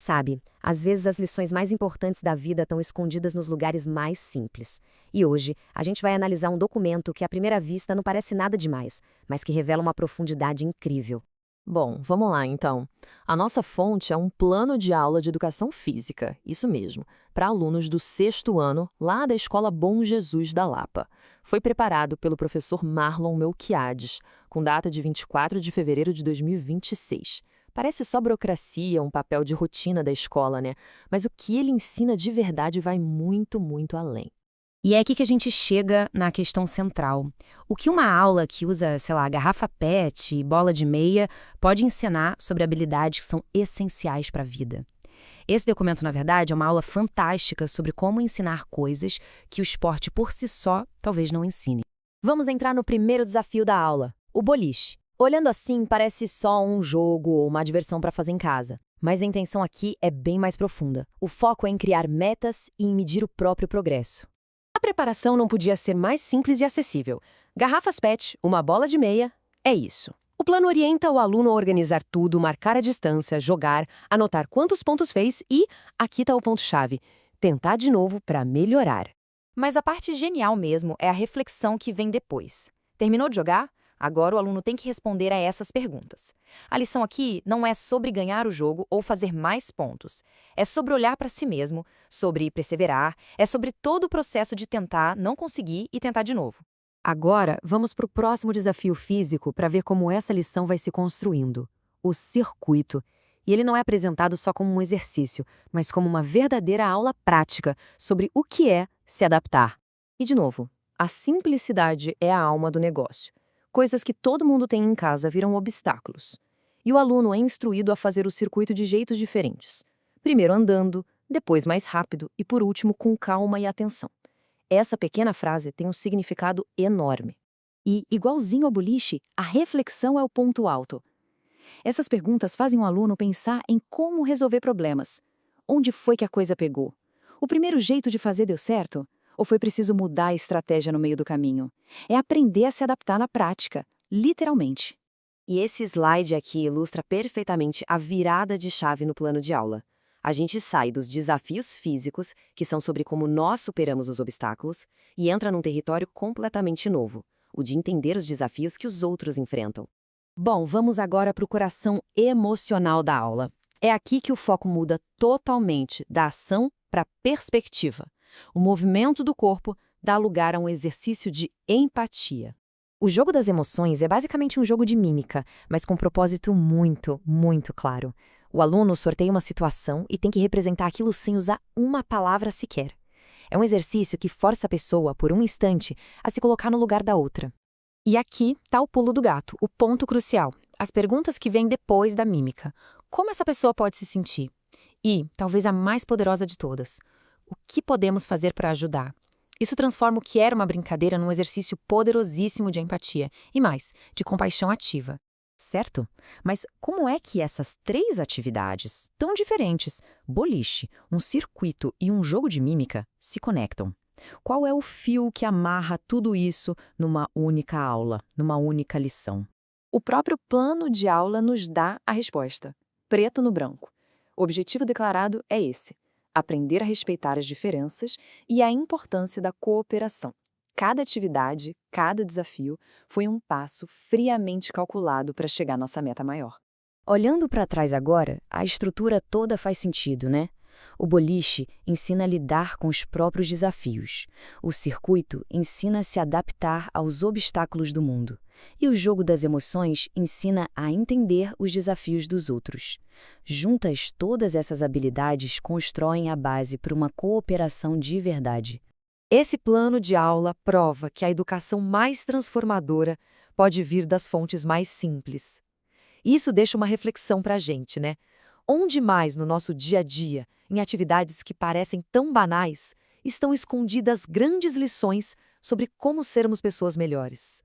Sabe, às vezes as lições mais importantes da vida estão escondidas nos lugares mais simples. E hoje, a gente vai analisar um documento que à primeira vista não parece nada demais, mas que revela uma profundidade incrível. Bom, vamos lá então. A nossa fonte é um plano de aula de educação física, isso mesmo, para alunos do sexto ano, lá da Escola Bom Jesus da Lapa. Foi preparado pelo professor Marlon Melquiades, com data de 24 de fevereiro de 2026. Parece só burocracia, um papel de rotina da escola, né? Mas o que ele ensina de verdade vai muito, muito além. E é aqui que a gente chega na questão central. O que uma aula que usa, sei lá, garrafa PET e bola de meia pode ensinar sobre habilidades que são essenciais para a vida? Esse documento, na verdade, é uma aula fantástica sobre como ensinar coisas que o esporte por si só talvez não ensine. Vamos entrar no primeiro desafio da aula, o boliche. Olhando assim, parece só um jogo ou uma diversão para fazer em casa. Mas a intenção aqui é bem mais profunda. O foco é em criar metas e em medir o próprio progresso. A preparação não podia ser mais simples e acessível. Garrafas PET, uma bola de meia, é isso. O plano orienta o aluno a organizar tudo, marcar a distância, jogar, anotar quantos pontos fez e, aqui está o ponto-chave, tentar de novo para melhorar. Mas a parte genial mesmo é a reflexão que vem depois. Terminou de jogar? Agora o aluno tem que responder a essas perguntas. A lição aqui não é sobre ganhar o jogo ou fazer mais pontos. É sobre olhar para si mesmo, sobre perseverar, é sobre todo o processo de tentar, não conseguir e tentar de novo. Agora, vamos para o próximo desafio físico para ver como essa lição vai se construindo. O circuito. E ele não é apresentado só como um exercício, mas como uma verdadeira aula prática sobre o que é se adaptar. E, de novo, a simplicidade é a alma do negócio. Coisas que todo mundo tem em casa viram obstáculos. E o aluno é instruído a fazer o circuito de jeitos diferentes. Primeiro andando, depois mais rápido e, por último, com calma e atenção. Essa pequena frase tem um significado enorme. E, igualzinho ao boliche, a reflexão é o ponto alto. Essas perguntas fazem o aluno pensar em como resolver problemas. Onde foi que a coisa pegou? O primeiro jeito de fazer deu certo? Ou foi preciso mudar a estratégia no meio do caminho? É aprender a se adaptar na prática, literalmente. E esse slide aqui ilustra perfeitamente a virada de chave no plano de aula. A gente sai dos desafios físicos, que são sobre como nós superamos os obstáculos, e entra num território completamente novo, o de entender os desafios que os outros enfrentam. Bom, vamos agora para o coração emocional da aula. É aqui que o foco muda totalmente da ação para a perspectiva. O movimento do corpo dá lugar a um exercício de empatia. O jogo das emoções é basicamente um jogo de mímica, mas com um propósito muito, muito claro. O aluno sorteia uma situação e tem que representar aquilo sem usar uma palavra sequer. É um exercício que força a pessoa, por um instante, a se colocar no lugar da outra. E aqui está o pulo do gato, o ponto crucial. As perguntas que vêm depois da mímica. Como essa pessoa pode se sentir? E, talvez a mais poderosa de todas, o que podemos fazer para ajudar? Isso transforma o que era uma brincadeira num exercício poderosíssimo de empatia e mais, de compaixão ativa. Certo? Mas como é que essas três atividades, tão diferentes, boliche, um circuito e um jogo de mímica, se conectam? Qual é o fio que amarra tudo isso numa única aula, numa única lição? O próprio plano de aula nos dá a resposta, preto no branco. O objetivo declarado é esse: aprender a respeitar as diferenças e a importância da cooperação. Cada atividade, cada desafio, foi um passo friamente calculado para chegar à nossa meta maior. Olhando para trás agora, a estrutura toda faz sentido, né? O boliche ensina a lidar com os próprios desafios. O circuito ensina a se adaptar aos obstáculos do mundo. E o jogo das emoções ensina a entender os desafios dos outros. Juntas, todas essas habilidades constroem a base para uma cooperação de verdade. Esse plano de aula prova que a educação mais transformadora pode vir das fontes mais simples. Isso deixa uma reflexão para a gente, né? Onde mais no nosso dia a dia, em atividades que parecem tão banais, estão escondidas grandes lições sobre como sermos pessoas melhores?